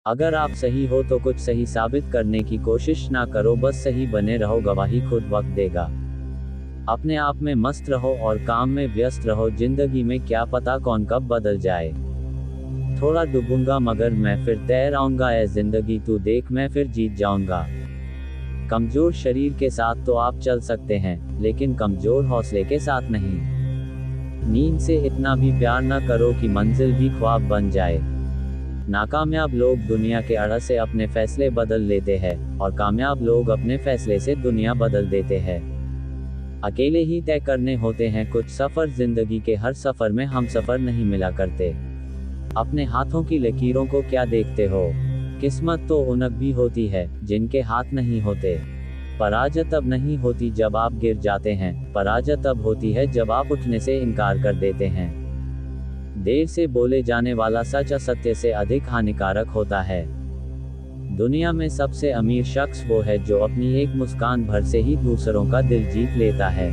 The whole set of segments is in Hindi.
अगर आप सही हो तो कुछ सही साबित करने की कोशिश ना करो, बस सही बने रहो, गवाही खुद वक्त देगा। अपने आप में मस्त रहो और काम में व्यस्त रहो, जिंदगी में क्या पता कौन कब बदल जाए। थोड़ा डूबूंगा मगर मैं फिर तैर आऊंगा, ऐ जिंदगी तू देख मैं फिर जीत जाऊंगा। कमजोर शरीर के साथ तो आप चल सकते हैं, लेकिन कमजोर हौसले के साथ नहीं। नींद से इतना भी प्यार न करो कि मंजिल भी ख्वाब बन जाए। नाकामयाब लोग दुनिया के अड़ से अपने फैसले बदल लेते हैं, और कामयाब लोग अपने फैसले से दुनिया बदल देते हैं। अकेले ही तय करने होते हैं कुछ सफर, जिंदगी के हर सफर में हम सफर नहीं मिला करते। अपने हाथों की लकीरों को क्या देखते हो? किस्मत तो उनक भी होती है जिनके हाथ नहीं होते। पराजय तब नहीं होती जब आप गिर जाते हैं, पराजय तब होती है जब आप उठने से इनकार कर देते हैं। देर से बोले जाने वाला सच असत्य से अधिक हानिकारक होता है। दुनिया में सबसे अमीर शख्स वो है जो अपनी एक मुस्कान भर से ही दूसरों का दिल जीत लेता है।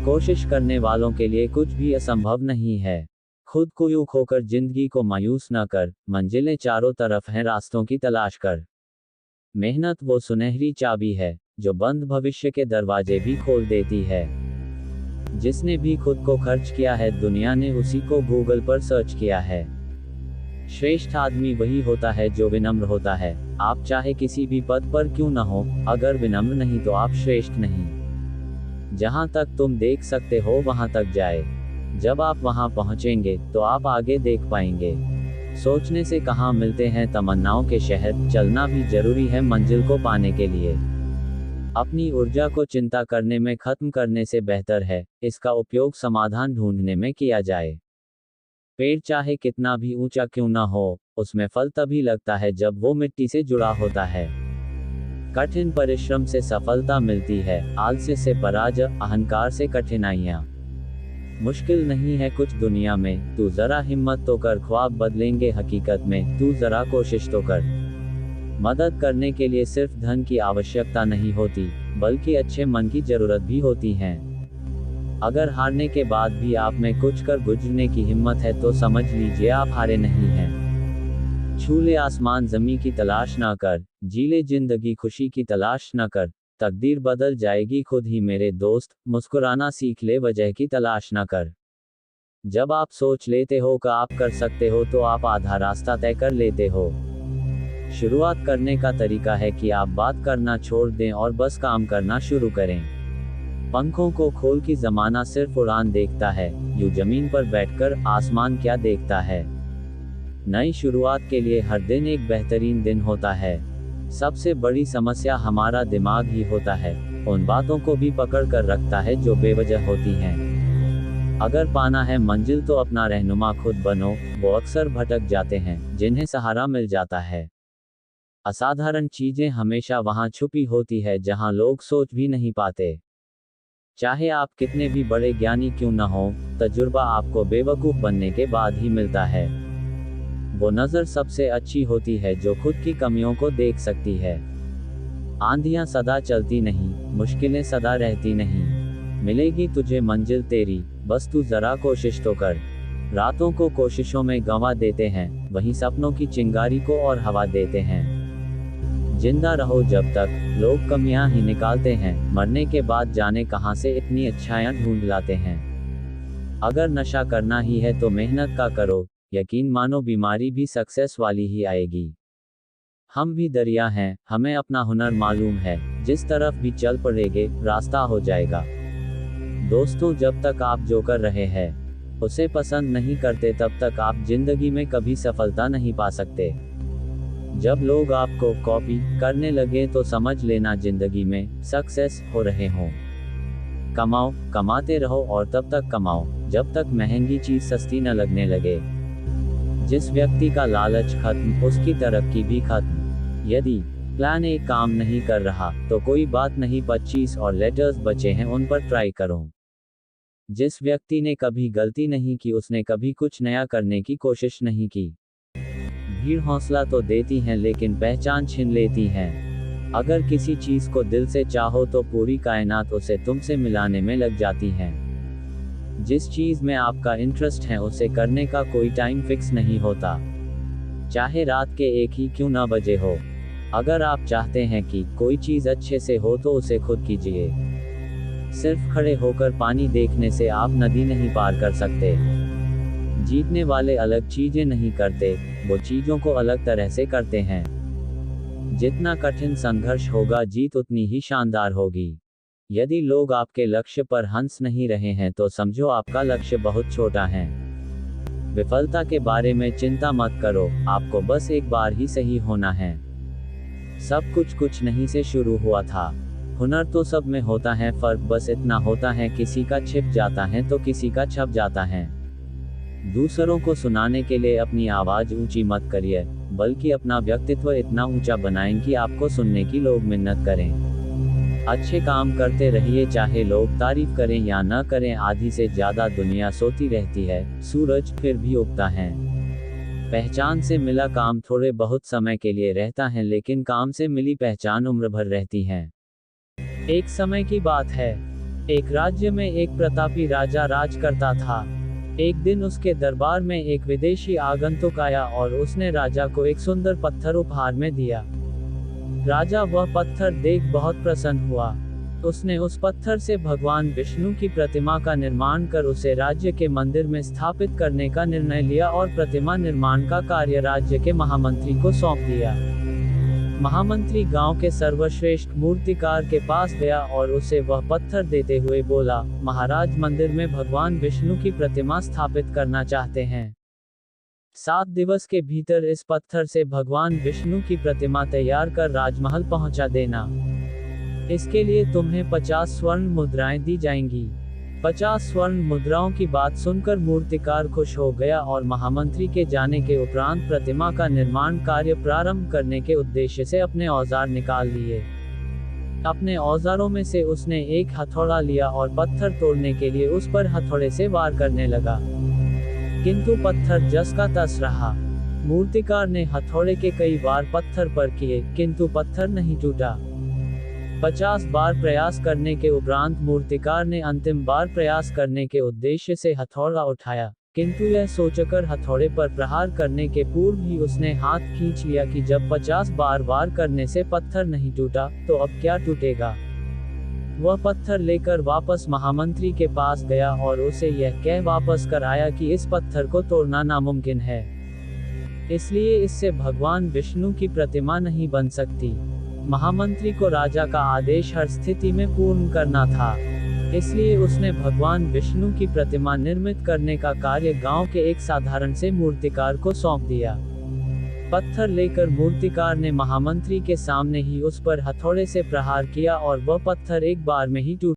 कोशिश करने वालों के लिए कुछ भी असंभव नहीं है। खुद को यूं खोकर जिंदगी को मायूस न कर, मंजिलें चारों तरफ हैं, रास्तों की तलाश कर। मेहनत वो सुनहरी चाबी है जो बंद भविष्य के दरवाजे भी खोल देती है। जिसने भी खुद को खर्च किया है, दुनिया ने उसी को गूगल पर सर्च किया है। श्रेष्ठ आदमी वही होता है जो विनम्र होता है। आप चाहे किसी भी पद पर क्यों न हो, अगर विनम्र नहीं तो आप श्रेष्ठ नहीं। जहां तक तुम देख सकते हो वहां तक जाए। जब आप वहां पहुंचेंगे तो आप आगे देख पाएंगे। सोचने से कहां मिलते हैं तमन्नाओं के शहर, चलना भी जरूरी है मंजिल को पाने के लिए। अपनी ऊर्जा को चिंता करने में खत्म करने से बेहतर है इसका उपयोग समाधान ढूंढने में किया जाए। पेड़ चाहे कितना भी ऊंचा क्यों ना हो, उसमें फल तभी लगता है जब वो मिट्टी से जुड़ा होता है। कठिन परिश्रम से सफलता मिलती है, आलस्य से पराजय, अहंकार से कठिनाइयां। मुश्किल नहीं है कुछ दुनिया में, तू जरा हिम्मत तो कर, ख्वाब बदलेंगे हकीकत में, तू जरा कोशिश तो कर। मदद करने के लिए सिर्फ धन की आवश्यकता नहीं होती, बल्कि अच्छे मन की जरूरत भी होती है। अगर हारने के बाद भी आप में कुछ कर गुजरने की हिम्मत है तो समझ लीजिए आप हारे नहीं हैं। छू ले आसमान ज़मीं की तलाश ना कर, जी ले जिंदगी खुशी की तलाश ना कर। तकदीर बदल जाएगी खुद ही मेरे दोस्त, मुस्कुराना सीख ले वजह की तलाश ना कर। जब आप सोच लेते हो कि आप कर सकते हो तो आप आधा रास्ता तय कर लेते हो। शुरुआत करने का तरीका है कि आप बात करना छोड़ दें और बस काम करना शुरू करें। पंखों को खोल के जमाना सिर्फ उड़ान देखता है, यूं जमीन पर बैठकर आसमान क्या देखता है। नई शुरुआत के लिए हर दिन एक बेहतरीन दिन होता है। सबसे बड़ी समस्या हमारा दिमाग ही होता है, उन बातों को भी पकड़ कर रखता है जो बेवजह होती हैं। अगर पाना है मंजिल तो अपना रहनुमा खुद बनो, वो अक्सर भटक जाते हैं जिन्हें सहारा मिल जाता है। असाधारण चीजें हमेशा वहां छुपी होती है जहां लोग सोच भी नहीं पाते। चाहे आप कितने भी बड़े ज्ञानी क्यों न हो, तजुर्बा आपको बेवकूफ बनने के बाद ही मिलता है। वो नजर सबसे अच्छी होती है जो खुद की कमियों को देख सकती है। आंधियां सदा चलती नहीं, मुश्किलें सदा रहती नहीं। मिलेगी तुझे मंजिल तेरी, बस तू जरा कोशिश तो कर। रातों को कोशिशों में गंवा देते हैं, वहीं सपनों की चिंगारी को और हवा देते हैं। जिंदा रहो जब तक, लोग कमियां ही निकालते हैं, मरने के बाद जाने कहां से इतनी अच्छाइयां ढूंढ लाते हैं। अगर नशा करना ही है तो मेहनत का करो, यकीन मानो बीमारी भी सक्सेस वाली ही आएगी। हम भी दरिया हैं, हमें अपना हुनर मालूम है, जिस तरफ भी चल पड़ेंगे रास्ता हो जाएगा। दोस्तों, जब तक आप जो कर रहे हैं उसे पसंद नहीं करते तब तक आप जिंदगी में कभी सफलता नहीं पा सकते। जब लोग आपको कॉपी करने लगे तो समझ लेना जिंदगी में सक्सेस हो रहे हों। कमाओ, कमाते रहो और तब तक कमाओ जब तक महंगी चीज सस्ती न लगने लगे। जिस व्यक्ति का लालच खत्म, उसकी तरक्की भी खत्म। यदि प्लान ए काम नहीं कर रहा तो कोई बात नहीं, 25 और लेटर्स बचे हैं, उन पर ट्राई करो। जिस व्यक्ति ने कभी गलती नहीं की उसने कभी कुछ नया करने की कोशिश नहीं की। भीड़ हौसला तो देती है लेकिन पहचान छीन लेती है। अगर किसी चीज को दिल से चाहो तो पूरी कायनात उसे तुमसे मिलाने में लग जाती है। जिस चीज में आपका इंटरेस्ट है उसे करने का कोई टाइम फिक्स नहीं होता। चाहे रात के 1 ही क्यों ना बजे हो। अगर आप चाहते हैं कि कोई चीज़ अच्छे से हो तो उसे खुद कीजिए। सिर्फ खड़े होकर पानी देखने से आप नदी नहीं पार कर सकते। जीतने वाले अलग चीजें नहीं करते, वो चीजों को अलग तरह से करते हैं। जितना कठिन संघर्ष होगा, जीत उतनी ही शानदार होगी। यदि लोग आपके लक्ष्य पर हंस नहीं रहे हैं तो समझो आपका लक्ष्य बहुत छोटा है। विफलता के बारे में चिंता मत करो, आपको बस एक बार ही सही होना है। सब कुछ नहीं से शुरू हुआ था। हुनर तो सब में होता है, फर्क बस इतना होता है किसी का छिप जाता है तो किसी का छप जाता है। दूसरों को सुनाने के लिए अपनी आवाज ऊंची मत करिए, बल्कि अपना व्यक्तित्व इतना ऊंचा बनाएं कि आपको सुनने की लोग मिन्नत करें। अच्छे काम करते रहिए, चाहे लोग तारीफ करें या न करें। आधी से ज्यादा दुनिया सोती रहती है, सूरज फिर भी उगता है। पहचान से मिला काम थोड़े बहुत समय के लिए रहता है, लेकिन काम से मिली पहचान उम्र भर रहती है। एक समय की बात है, एक राज्य में एक प्रतापी राजा राज करता था। एक दिन उसके दरबार में एक विदेशी आगंतुक आया और उसने राजा को एक सुंदर पत्थर उपहार में दिया। राजा वह पत्थर देख बहुत प्रसन्न हुआ। उसने उस पत्थर से भगवान विष्णु की प्रतिमा का निर्माण कर उसे राज्य के मंदिर में स्थापित करने का निर्णय लिया और प्रतिमा निर्माण का कार्य राज्य के महामंत्री को सौंप दिया। महामंत्री गांव के सर्वश्रेष्ठ मूर्तिकार के पास गया और उसे वह पत्थर देते हुए बोला, महाराज मंदिर में भगवान विष्णु की प्रतिमा स्थापित करना चाहते हैं। 7 दिवस के भीतर इस पत्थर से भगवान विष्णु की प्रतिमा तैयार कर राजमहल पहुंचा देना। इसके लिए तुम्हें 50 स्वर्ण मुद्राएं दी जाएंगी। 50 स्वर्ण मुद्राओं की बात सुनकर मूर्तिकार खुश हो गया और महामंत्री के जाने के उपरांत प्रतिमा का निर्माण कार्य प्रारंभ करने के उद्देश्य से अपने औजार निकाल लिए। अपने औजारों में से उसने एक हथौड़ा लिया और पत्थर तोड़ने के लिए उस पर हथौड़े से वार करने लगा, किंतु पत्थर जस का तस रहा। मूर्तिकार ने हथौड़े के कई वार पत्थर पर किए, किंतु पत्थर नहीं टूटा। 50 बार प्रयास करने के उपरांत मूर्तिकार ने अंतिम बार प्रयास करने के उद्देश्य से हथौड़ा उठाया, किंतु यह सोचकर हथौड़े पर प्रहार करने के पूर्व ही उसने हाथ खींच लिया कि जब 50 बार वार करने से पत्थर नहीं टूटा, तो अब क्या टूटेगा। वह पत्थर लेकर वापस महामंत्री के पास गया और उसे यह कह वापस कर आया कि इस पत्थर को तोड़ना नामुमकिन है, इसलिए इससे भगवान विष्णु की प्रतिमा नहीं बन सकती। महामंत्री को राजा का आदेश हर स्थिति में पूर्ण करना था, इसलिए उसने भगवान विष्णु की प्रतिमा निर्मित करने का कार्य गांव के एक साधारण से मूर्तिकार को सौंप दिया। पत्थर लेकर मूर्तिकार ने महामंत्री के सामने ही उस पर हथौड़े से प्रहार किया और वह पत्थर एक बार में ही टूट